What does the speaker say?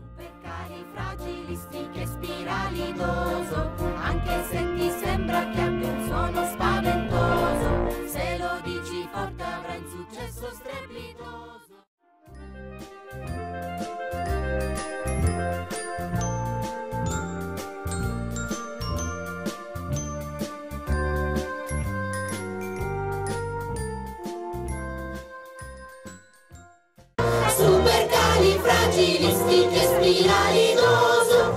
Supercalifragilistichespiralidoso, anche se ti sembra che abbia un suono spaventoso, se lo dici forte avrai un successo strepitoso. Supercalifragilistichespiralidoso,